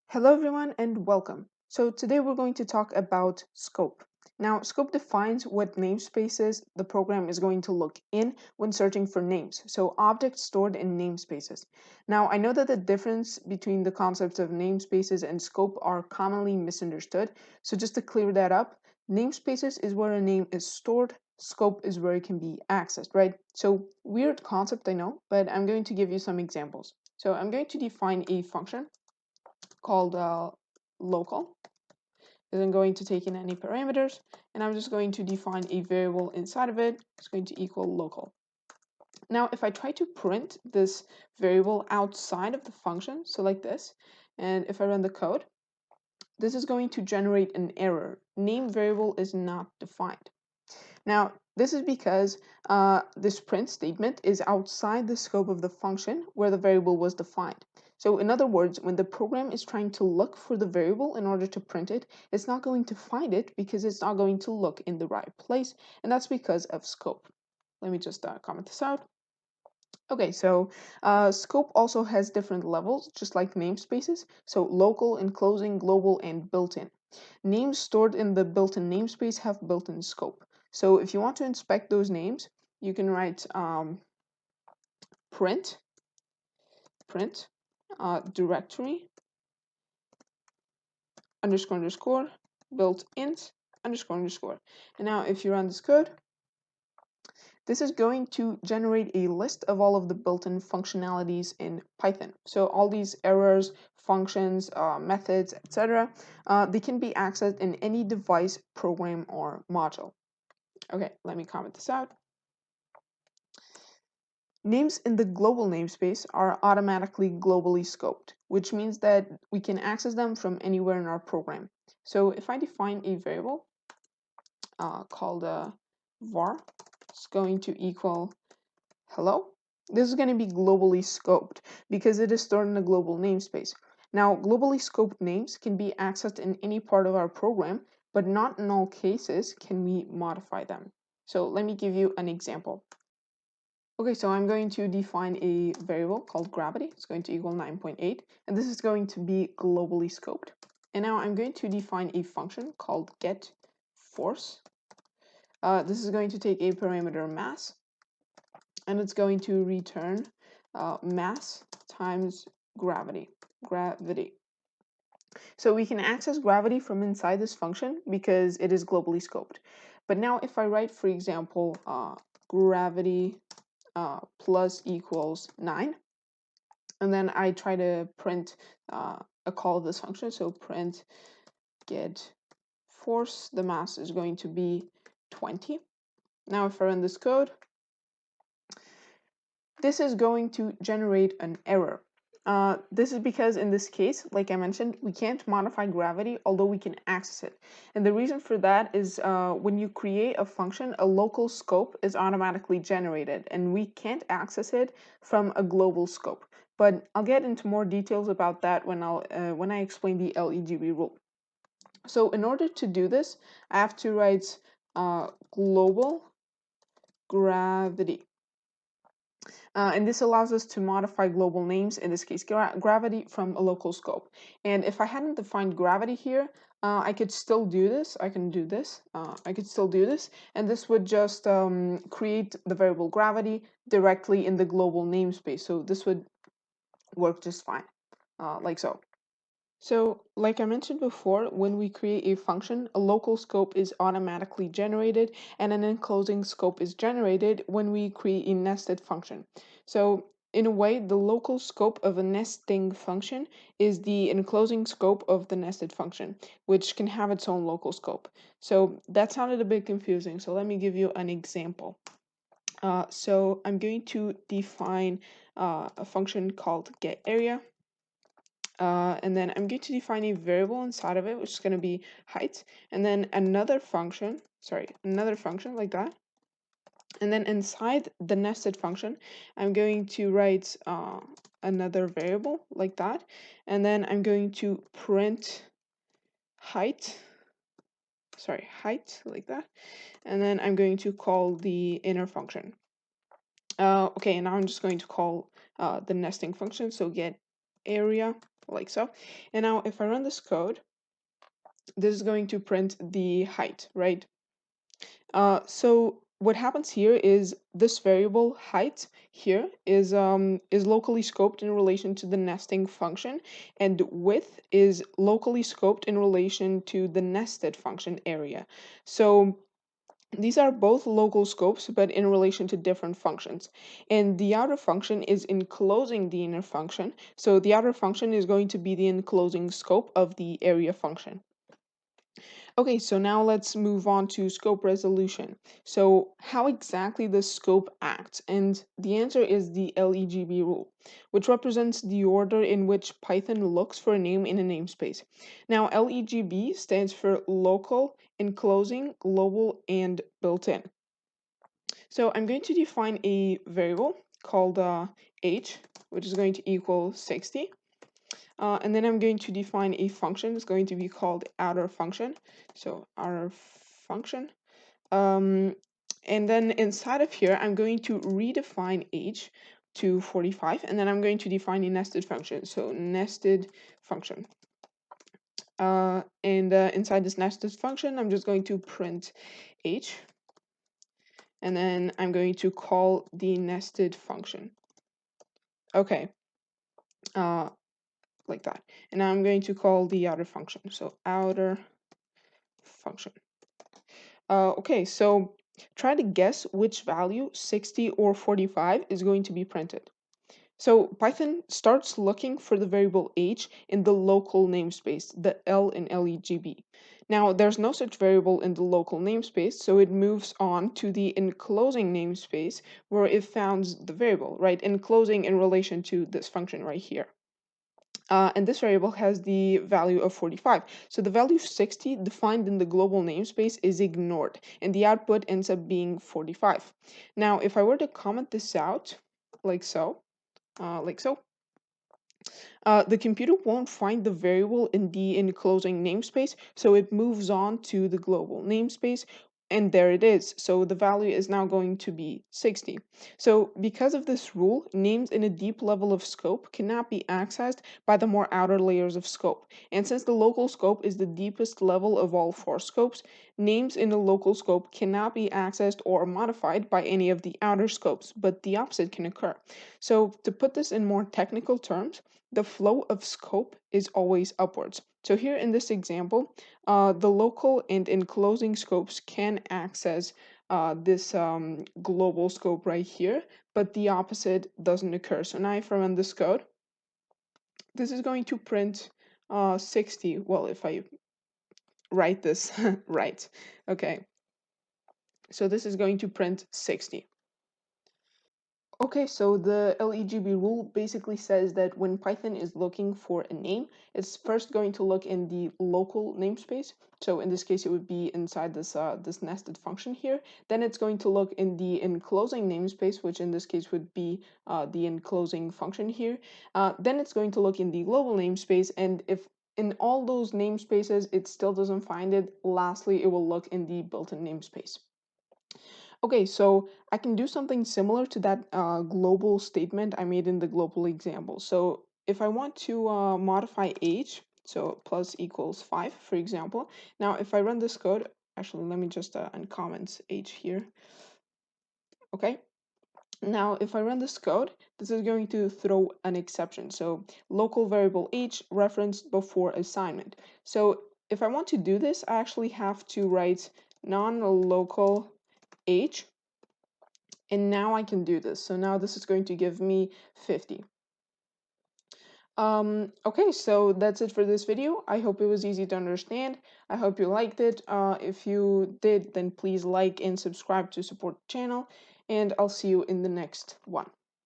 Hello everyone and welcome. So today we're going to talk about scope. Now, scope defines what namespaces the program is going to look in when searching for names. So objects stored in namespaces. Now, I know that the difference between the concepts of namespaces and scope are commonly misunderstood. So just to clear that up, namespaces is where a name is stored. Scope is where it can be accessed, right? So weird concept, I know, but I'm going to give you some examples. So I'm going to define a function called local. Isn't going to take in any parameters, and I'm just going to define a variable inside of it. It's going to equal local. Now, if I try to print this variable outside of the function, so like this, and if I run the code, this is going to generate an error. Name variable is not defined. Now, this is because this print statement is outside the scope of the function where the variable was defined. So in other words, when the program is trying to look for the variable in order to print it, it's not going to find it because it's not going to look in the right place, and that's because of scope. Let me just comment this out. Okay, so scope also has different levels, just like namespaces. So local, enclosing, global, and built-in. Names stored in the built-in namespace have built-in scope. So if you want to inspect those names, you can write print directory underscore built int underscore. And now if you run this code, this is going to generate a list of all of the built-in functionalities in Python. So all these errors, functions, methods, etc., they can be accessed in any device, program, or module. Okay, let me comment this out. Names in the global namespace are automatically globally scoped, which means that we can access them from anywhere in our program. So if I define a variable called var, it's going to equal hello. This is going to be globally scoped because it is stored in a global namespace. Now, globally scoped names can be accessed in any part of our program, but not in all cases can we modify them. So let me give you an example. Okay, so I'm going to define a variable called gravity. It's going to equal 9.8, and this is going to be globally scoped. And now I'm going to define a function called getForce. This is going to take a parameter mass, and it's going to return mass times gravity. So we can access gravity from inside this function because it is globally scoped. But now if I write, for example, gravity plus equals 9, and then I try to print a call of this function, so print get force, the mass is going to be 20. Now if I run this code, this is going to generate an error. This is because in this case, like I mentioned, we can't modify gravity, although we can access it. And the reason for that is when you create a function, a local scope is automatically generated, and we can't access it from a global scope. But I'll get into more details about that when I explain the LEGB rule. So in order to do this, I have to write global gravity. And this allows us to modify global names, in this case gravity, from a local scope. And if I hadn't defined gravity here, I could still do this. I can do this. I could still do this. And this would just create the variable gravity directly in the global namespace. So this would work just fine, like so. So, like I mentioned before, when we create a function, a local scope is automatically generated and an enclosing scope is generated when we create a nested function. So, in a way, the local scope of a nesting function is the enclosing scope of the nested function, which can have its own local scope. So, that sounded a bit confusing. So, let me give you an example. So, I'm going to define a function called getArea. And then I'm going to define a variable inside of it, which is going to be height, and then another function like that. And then inside the nested function, I'm going to write another variable like that. And then I'm going to print height like that. And then I'm going to call the inner function. Okay, and now I'm just going to call the nesting function. So get area like so. And now if I run this code, this is going to print the height, right? So what happens here is this variable height here is locally scoped in relation to the nesting function, and width is locally scoped in relation to the nested function area. So these are both local scopes, but in relation to different functions. And the outer function is enclosing the inner function. So the outer function is going to be the enclosing scope of the area function. Okay, so now let's move on to scope resolution. So how exactly does scope act? And the answer is the LEGB rule, which represents the order in which Python looks for a name in a namespace. Now, LEGB stands for local, enclosing, global, and built-in. So I'm going to define a variable called h, which is going to equal 60. And then I'm going to define a function. It's going to be called outer function. So outer function. Um, and then inside of here, I'm going to redefine h to 45. And then I'm going to define a nested function. So nested function. And inside this nested function, I'm just going to print h. And then I'm going to call the nested function. Okay. Like that. And now I'm going to call the outer function. So outer function. Okay, so try to guess which value, 60 or 45, is going to be printed. So Python starts looking for the variable h in the local namespace, the L in LEGB. Now, there's no such variable in the local namespace, so it moves on to the enclosing namespace where it founds the variable, right? Enclosing in relation to this function right here. And this variable has the value of 45. So the value 60 defined in the global namespace is ignored, and the output ends up being 45. Now, if I were to comment this out, like so, the computer won't find the variable in the enclosing namespace, so it moves on to the global namespace, and there it is. So the value is now going to be 60. So because of this rule, names in a deep level of scope cannot be accessed by the more outer layers of scope. And since the local scope is the deepest level of all four scopes, names in the local scope cannot be accessed or modified by any of the outer scopes, but the opposite can occur. So to put this in more technical terms, the flow of scope is always upwards. So here in this example, the local and enclosing scopes can access this global scope right here, but the opposite doesn't occur. So now if I run this code, this is going to print 60. Well, if I write this right. Okay, so this is going to print 60. Okay, so the LEGB rule basically says that when Python is looking for a name, it's first going to look in the local namespace. So in this case, it would be inside this nested function here. Then it's going to look in the enclosing namespace, which in this case would be the enclosing function here. Then it's going to look in the global namespace, and if in all those namespaces it still doesn't find it, lastly, it will look in the built-in namespace. Okay, so I can do something similar to that global statement I made in the global example. So if I want to modify age, so plus equals 5, for example. Now, if I run this code, actually, let me just uncomment age here. Okay. Now, if I run this code, this is going to throw an exception. So local variable age referenced before assignment. So if I want to do this, I actually have to write non-local age. And now I can do this. So now this is going to give me 50. Okay, so that's it for this video. I hope it was easy to understand. I hope you liked it. If you did, then please like and subscribe to support the channel. And I'll see you in the next one.